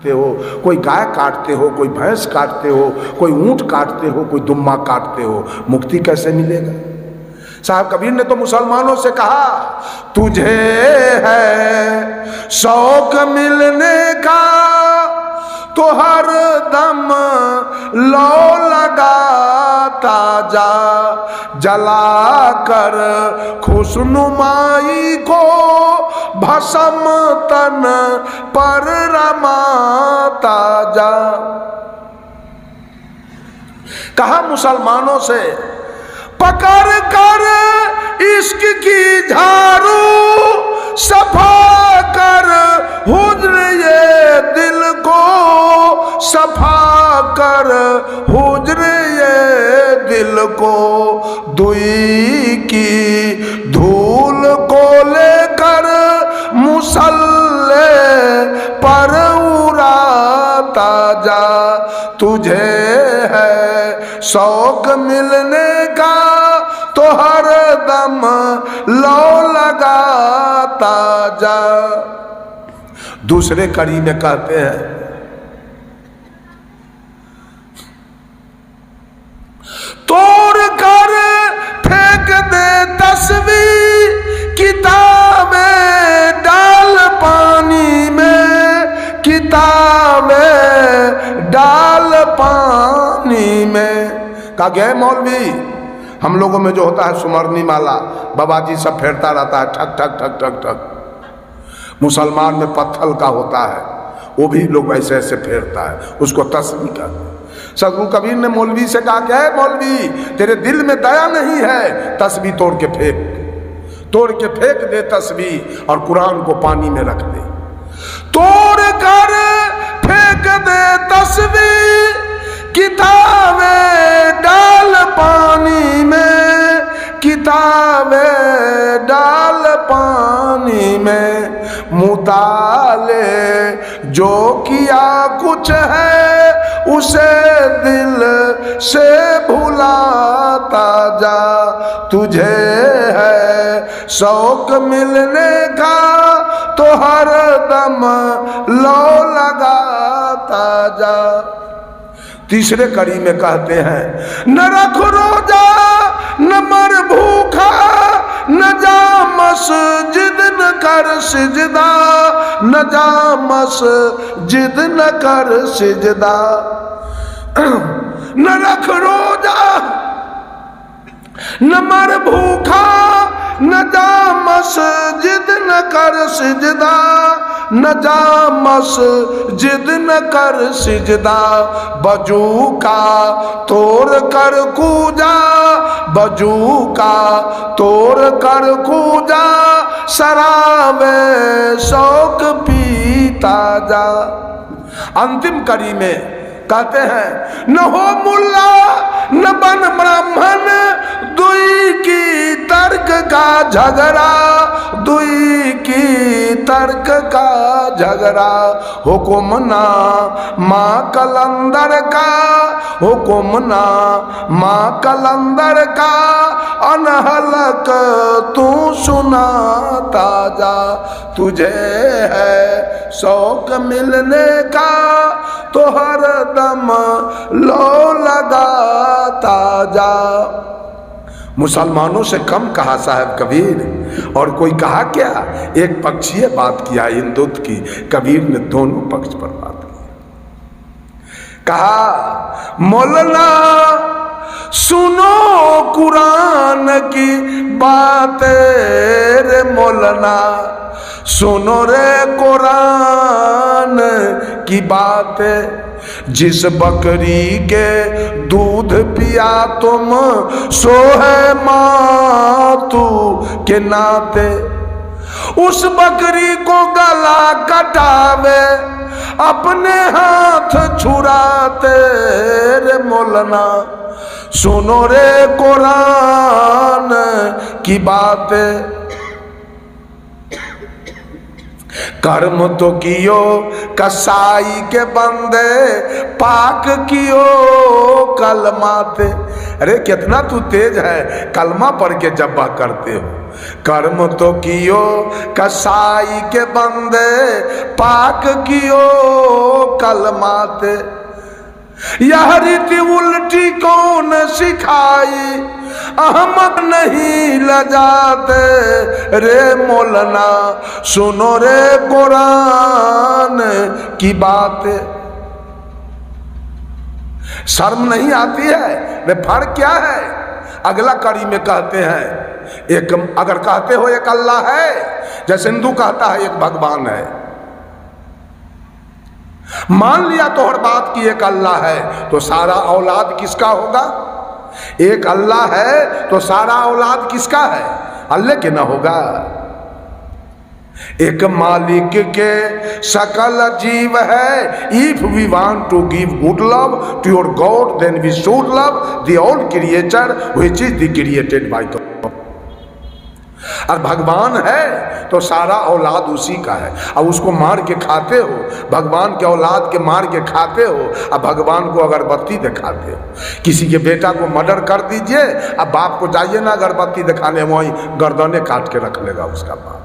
काटते हो, कोई गाय काटते हो, कोई भैंस काटते हो, कोई ऊंट काटते हो, कोई दुम्मा काटते हो, मुक्ति कैसे मिलेगा? साहब कबीर ने तो मुसलमानों से कहा, तुझे है शौक मिलने का तो हर दम लो लगाता जा, जला कर खुशनुमाई को भस्म तन पर रमाता जा। कहा मुसलमानों से, पकड़ कर इश्क की झाड़ू सफा कर हुज्र ये दिल को, सफा कर हुज्र ये दिल को, दुई की धूल को लेकर मुसल्ले पर उड़ाता जा। तुझे है शौक मिलने का तो हर दम लो लगाता जा। दूसरे कड़ी में कहते हैं, तोड़ कर फेंक दे तस्वीर किताबें डाल पानी में, किताबें डाल पानी में। कहा गए मौलवी, हम लोगों में जो होता है सुमरनी माला, बाबाजी सब फेरता रहता है, ठक ठक ठक ठक ठक। मुसलमान में पत्थल का होता है, वो भी लोग ऐसे ऐसे फेरता है, उसको तस्बीह कहते हैं। सदगुरु कबीर ने मौलवी से कहा, क्या है मौलवी, तेरे दिल में दया नहीं है, तस्बीह तोड़ के फेंक, तोड़ के फेंक दे तस्बीह और कुरान को पानी में रख दे। तोड़ कर फेंक दे तस्बीह किताबें डाल पानी में, किताबें डाल पानी में। मुताले जो किया कुछ है उसे दिल से भुलाता जा। तुझे है शौक मिलने का तो हर दम लो लगाता जा। तीसरे कड़ी में कहते हैं, न रख रोजा न मर भूखा, न जा मस्जिद न कर सिजदा, न जा मस्जिद न कर सिजदा। न रख रोजा न मर भूखा, न जा मस्जिद न कर सिजदा, न जा मस्जिद न कर सिजदा। बजू का तोड़ कर कूजा, बजू का तोड़ कर कूजा, शराबे शौक पीता जा। अंतिम कड़ी में कहते हैं, न हो मुल्ला न बन ब्राह्मण, दुई की तर्क का झगड़ा, दुई की तर्क का झगड़ा। हुक्म ना माँ कलंदर का, हुक्म ना माँ कलंदर का, अनहलक तू सुनाता जा। तुझे है शौक मिलने का तो हर दम लो लगाता जा। मुसलमानों से कम कहा साहब कबीर, और कोई कहा क्या, एक पक्षीय बात किया हिंदुत्व की, कबीर ने दोनों पक्ष पर बात की। कहा, मौलाना सुनो कुरान की बातें रे मौलाना, सुनो रे कुरान की बातें। जिस बकरी के दूध पिया तुम, सो है मातू के नाते। उस बकरी को गला कटावे, अपने हाथ छुराते रे मौलाना। सुनो रे कुरान की बातें। कर्म तो कियो कसाई के बंदे, पाक कियो कलमाते। अरे कितना तू तेज है, कलमा पढ़ के जब्बा करते हो। कर्म तो कियो कसाई के बंदे, पाक कियो कलमाते, यह रीति उल्टी कौन सिखाई, अहमद नहीं लजाते रे मौलाना, सुनो रे कुरान की बातें। शर्म नहीं आती है? वे फर्क क्या है? अगला कड़ी में कहते हैं एक, अगर कहते हो एक अल्लाह है, जैसे हिंदू कहता है एक भगवान है, मान लिया तो हर बात की एक अल्लाह है, तो सारा औलाद किसका होगा? एक अल्लाह है तो सारा औलाद किसका है? अल्लाह के ना होगा। एक मालिक के सकल जीव है। If we want to give good love to your God, then we should love the all creature which is the created by God. और भगवान है तो सारा औलाद उसी का है। अब उसको मार के खाते हो, भगवान के औलाद के मार के खाते हो, अब भगवान को अगरबत्ती दिखाते हो। किसी के बेटा को मर्डर कर दीजिए, अब बाप को जाइए ना अगरबत्ती दिखाने, वहीं गर्दने काट के रख लेगा उसका बाप।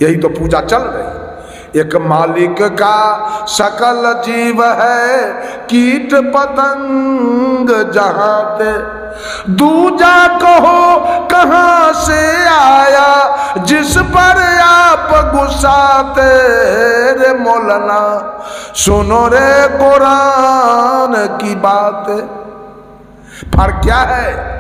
यही तो पूजा चल रही। एक मालिक का सकल जीव है, कीट पतंग जहाते, दूजा कहो कहां से आया, जिस पर आप गुस्साते रे मौलाना, सुनो रे कुरान की बात। फर्क क्या है?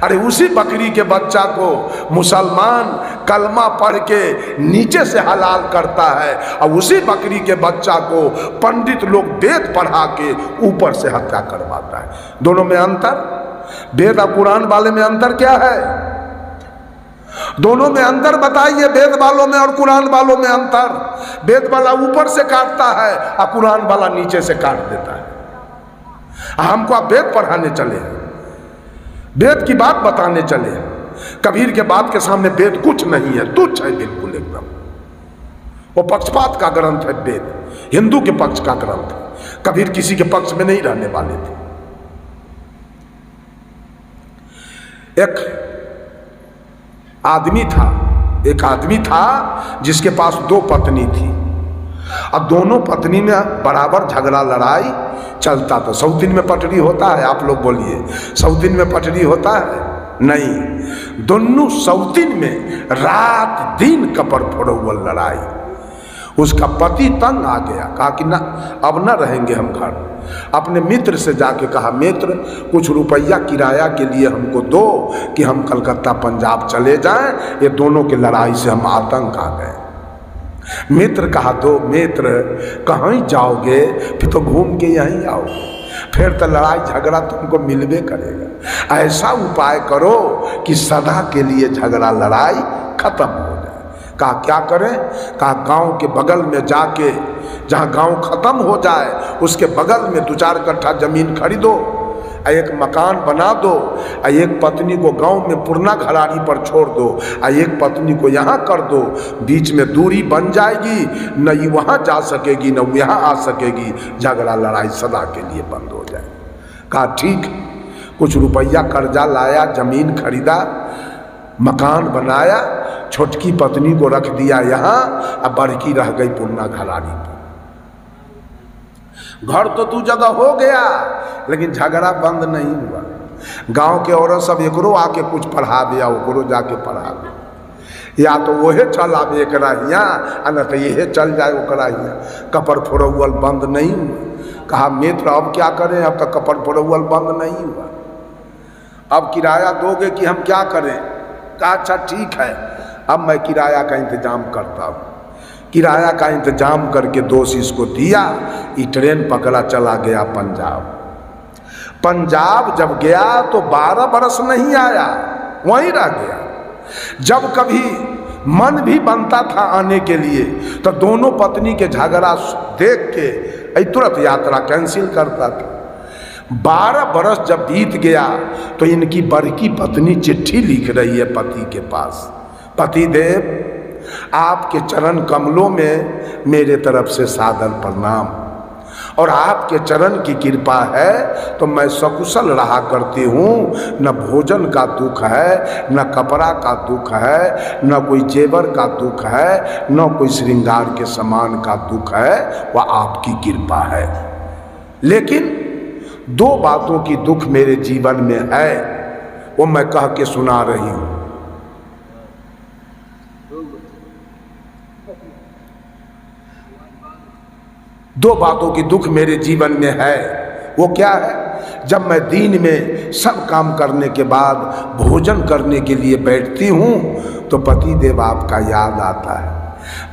अरे उसी बकरी के बच्चा को मुसलमान कलमा पढ़ के नीचे से हलाल करता है, और उसी बकरी के बच्चा को पंडित लोग वेद पढ़ा के ऊपर से हत्या करवाता है। दोनों में अंतर, वेद और कुरान वाले में अंतर क्या है? दोनों में अंतर बताइए, वेद वालों में और कुरान वालों में अंतर। वेद वाला ऊपर से काटता है और कुरान वाला नीचे से काट देता है। हमको आप वेद पढ़ाने चले हैं, वेद की बात बताने चले हैं। कबीर के बात के सामने वेद कुछ नहीं है, तुच्छ है बिल्कुल एकदम। वो पक्षपात का ग्रंथ है वेद, हिंदू के पक्ष का ग्रंथ है। कबीर किसी के पक्ष में नहीं रहने वाले थे। एक आदमी था जिसके पास दो पत्नी थी। अब दोनों पत्नी में बराबर झगड़ा लड़ाई चलता। तो सौतीन में पटरी होता है? आप लोग बोलिए, सौतीन में पटरी होता है? नहीं, दोनों सौतीन में रात दिन कपर फोड़ौल लड़ाई। उसका पति तंग आ गया, कहा कि ना अब ना रहेंगे हम घर। अपने मित्र से जाके कहा, मित्र कुछ रुपया किराया के लिए हमको दो कि हम कलकत्ता पंजाब चले जाएं, ये दोनों की लड़ाई से हम आतंक आ गए। मित्र कहा, दो मित्र कहाँ जाओगे, फिर तो घूम के यहीं आओगे, फिर तो लड़ाई झगड़ा तुमको मिलवे करेगा। ऐसा उपाय करो कि सदा के लिए झगड़ा लड़ाई खत्म हो जाए। कहा क्या करें? कहा गांव के बगल में जाके, जहाँ गांव खत्म हो जाए उसके बगल में 2-4 कट्ठा जमीन खरीदो, एक मकान बना दो, एक पत्नी को गांव में पुरना घरारी पर छोड़ दो, एक पत्नी को यहाँ कर दो। बीच में दूरी बन जाएगी, न ये वहाँ जा सकेगी न यहाँ आ सकेगी, झगड़ा लड़ाई सदा के लिए बंद हो जाए। कहा ठीक। कुछ रुपया कर्जा लाया, जमीन खरीदा, मकान बनाया, छोटकी पत्नी को रख दिया यहाँ, अब बड़की रह गई पुरना घरारी पर। घर तो तू जगह हो गया, लेकिन झगड़ा बंद नहीं हुआ। गांव के औरत सब एकरो आके कुछ पढ़ावे या ओकरो जाके पढ़ावे, या तो वहे चल आवे एकरा हियाँ, न तो यहे चल जाए ओकरा हियाँ। कपर फोड़ौल बंद नहीं हुआ। कहा मित्र अब क्या करें, अब तक कपर फोड़ौल बंद नहीं हुआ, अब किराया दोगे कि हम क्या करें? कहा अच्छा ठीक है, अब मैं किराया का इंतजाम करता हूँ। किराया का इंतजाम करके दोष इसको दिया, ये ट्रेन पकड़ा, चला गया पंजाब। पंजाब जब गया तो 12 बरस नहीं आया, वहीं रह गया। जब कभी मन भी बनता था आने के लिए तो दोनों पत्नी के झगड़ा देख के तुरंत यात्रा कैंसिल करता था। 12 बरस जब बीत गया तो इनकी बड़की पत्नी चिट्ठी लिख रही है पति के पास, पति देव आपके चरण कमलों में मेरे तरफ से सादर प्रणाम। और आपके चरण की कृपा है तो मैं सकुशल रहा करती हूँ। न भोजन का दुख है, न कपड़ा का दुख है, न कोई जेवर का दुख है, न कोई श्रृंगार के सामान का दुख है, वह आपकी कृपा है। लेकिन दो बातों की दुख मेरे जीवन में है, वो मैं कह के सुना रही हूँ। दो बातों की दुख मेरे जीवन में है। वो क्या है? जब मैं दिन में सब काम करने के बाद भोजन करने के लिए बैठती हूँ तो पति देव आपका याद आता है।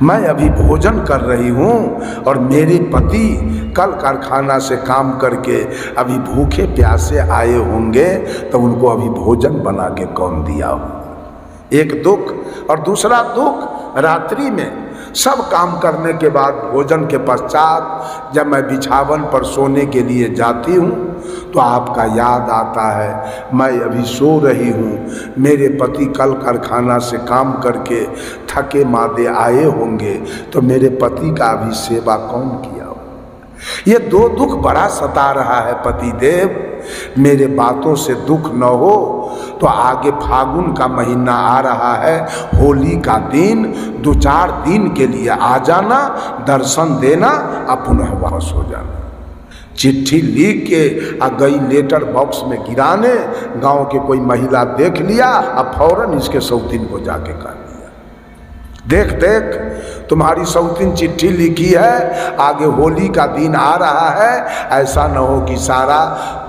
मैं अभी भोजन कर रही हूँ और मेरे पति कल कारखाना से काम करके अभी भूखे प्यासे आए होंगे तो उनको अभी भोजन बना के कौन दिया हो। एक दुख। और दूसरा दुख, रात्रि में सब काम करने के बाद भोजन के पश्चात जब मैं बिछावन पर सोने के लिए जाती हूँ तो आपका याद आता है। मैं अभी सो रही हूँ, मेरे पति कल कारखाना से काम करके थके मादे आए होंगे तो मेरे पति का अभी सेवा कौन किया हो। ये दो दुख बड़ा सता रहा है पति देव। मेरे बातों से दुख न हो तो आगे फागुन का महीना आ रहा है, होली का दिन, 2-4 दिन के लिए आ जाना, दर्शन देना, पुनः वापस हो जाना। चिट्ठी लिख के गई लेटर बॉक्स में गिराने, गांव के कोई महिला देख लिया, अब फौरन इसके सौतीन को जाके कर दिया, देख देख तुम्हारी सौतीन चिट्ठी लिखी है, आगे होली का दिन आ रहा है, ऐसा न हो कि सारा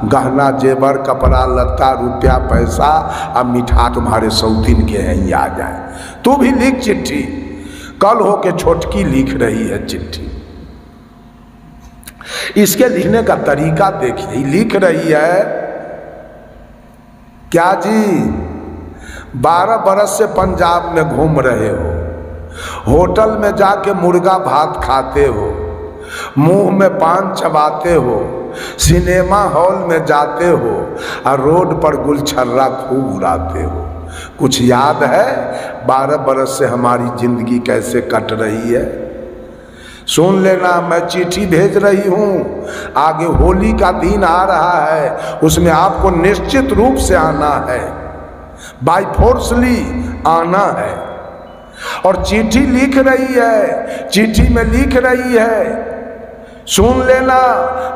गहना जेवर कपड़ा लत्ता रुपया पैसा अब मिठा तुम्हारे सौतीन के यहीं आ जाए। तू भी लिख चिट्ठी। कल हो के छोटकी लिख रही है चिट्ठी। इसके लिखने का तरीका देखिए, लिख रही है क्या जी, 12 बरस से पंजाब में घूम रहे हो, होटल में जाके मुर्गा भात खाते हो, मुंह में पान चबाते हो, सिनेमा हॉल में जाते हो और रोड पर गुलछर्रा खूब उड़ाते हो। कुछ याद है 12 बरस से हमारी जिंदगी कैसे कट रही है? सुन लेना, मैं चिट्ठी भेज रही हूँ, आगे होली का दिन आ रहा है, उसमें आपको निश्चित रूप से आना है, बाय फोर्सली आना है। और चिट्ठी लिख रही है, चिट्ठी में लिख रही है, सुन लेना,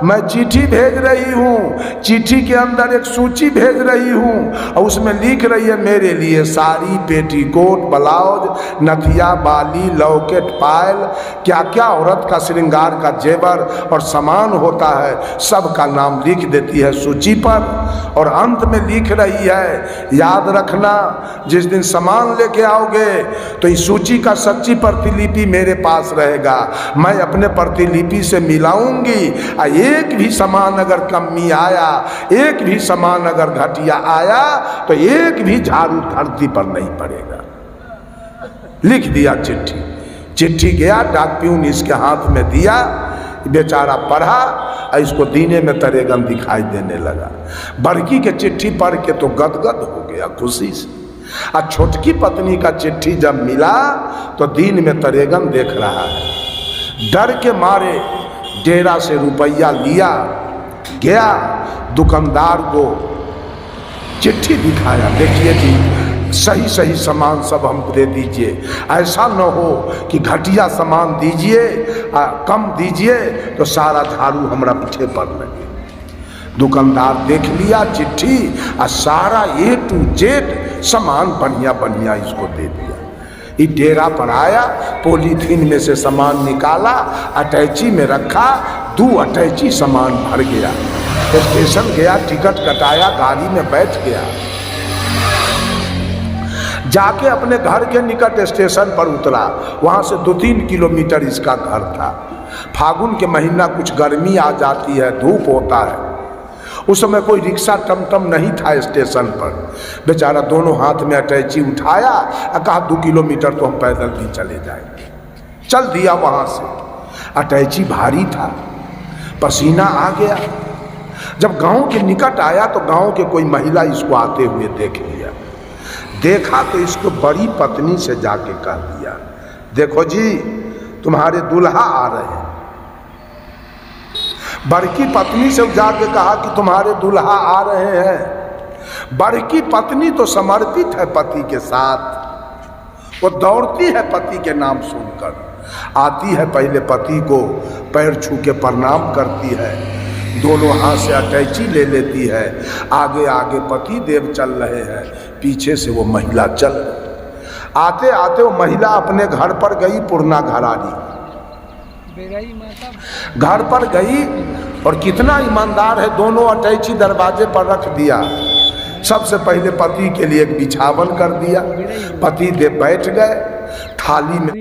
मैं चिट्ठी भेज रही हूँ, चिट्ठी के अंदर एक सूची भेज रही हूँ और उसमें लिख रही है मेरे लिए साड़ी, पेटीकोट, ब्लाउज, नथिया, बाली, लॉकेट, पायल, क्या क्या औरत का श्रृंगार का जेवर और सामान होता है, सब का नाम लिख देती है सूची पर। और अंत में लिख रही है, याद रखना जिस दिन सामान लेके आओगे तो इस सूची का सच्ची प्रतिलिपि मेरे पास रहेगा, मैं अपने प्रतिलिपि से मिलाऊंगी, एक भी सामान अगर कमी आया, एक भी सामान अगर घटिया आया तो एक भी झाड़ू धरती पर नहीं पड़ेगा। लिख दिया चिट्ठी। चिट्ठी गया, डाक प्यून इसके हाथ में दिया, बेचारा पढ़ा, इसको दीने में तरेगन दिखाई देने लगा। बड़की के चिट्ठी पढ़ के तो गदगद हो गया खुशी से, और छोटकी पत्नी का चिट्ठी जब मिला तो दीन में तरेगन देख रहा है। डर के मारे डेरा से रुपया लिया, गया दुकानदार को चिट्ठी दिखाया, देखिए जी सही सही सामान सब हमको दे दीजिए, ऐसा न हो कि घटिया सामान दीजिए, कम दीजिए तो सारा झाड़ू हमारा पीछे पड़ लगे। दुकानदार देख लिया चिट्ठी और सारा A to Z सामान बढ़िया बढ़िया इसको दे दिया। इस डेरा पर आया, पॉलीथीन में से सामान निकाला, अटैची में रखा, 2 अटैची सामान भर गया। स्टेशन गया, टिकट कटाया, गाड़ी में बैठ गया, जाके अपने घर के निकट स्टेशन पर उतरा। वहाँ से 2-3 किलोमीटर इसका घर था। फागुन के महीना कुछ गर्मी आ जाती है, धूप होता है, उस समय कोई रिक्शा टमटम नहीं था स्टेशन पर। बेचारा दोनों हाथ में अटैची उठाया और कहा 2 किलोमीटर तो हम पैदल भी चले जाएंगे। चल दिया वहाँ से। अटैची भारी था, पसीना आ गया। जब गांव के निकट आया तो गांव के कोई महिला इसको आते हुए देख लिया। देखा तो इसको बड़ी पत्नी से जाके कह दिया, देखो जी तुम्हारे दूल्हा आ रहे हैं। बड़की पत्नी से जाके कहा कि तुम्हारे दुल्हा आ रहे हैं। बड़की पत्नी तो समर्पित है पति के साथ, वो दौड़ती है पति के नाम सुनकर, आती है पहले पति को पैर छू के प्रणाम करती है, दोनों हाथ से अटैची ले लेती है। आगे आगे पति देव चल रहे हैं, पीछे से वो महिला चल। आते आते वो महिला अपने घर पर गई, पूर्णा घरानी घर पर गई, और कितना ईमानदार है, दोनों अटैची दरवाजे पर रख दिया। सबसे पहले पति के लिए एक बिछावन कर दिया, पति देव बैठ गए, थाली में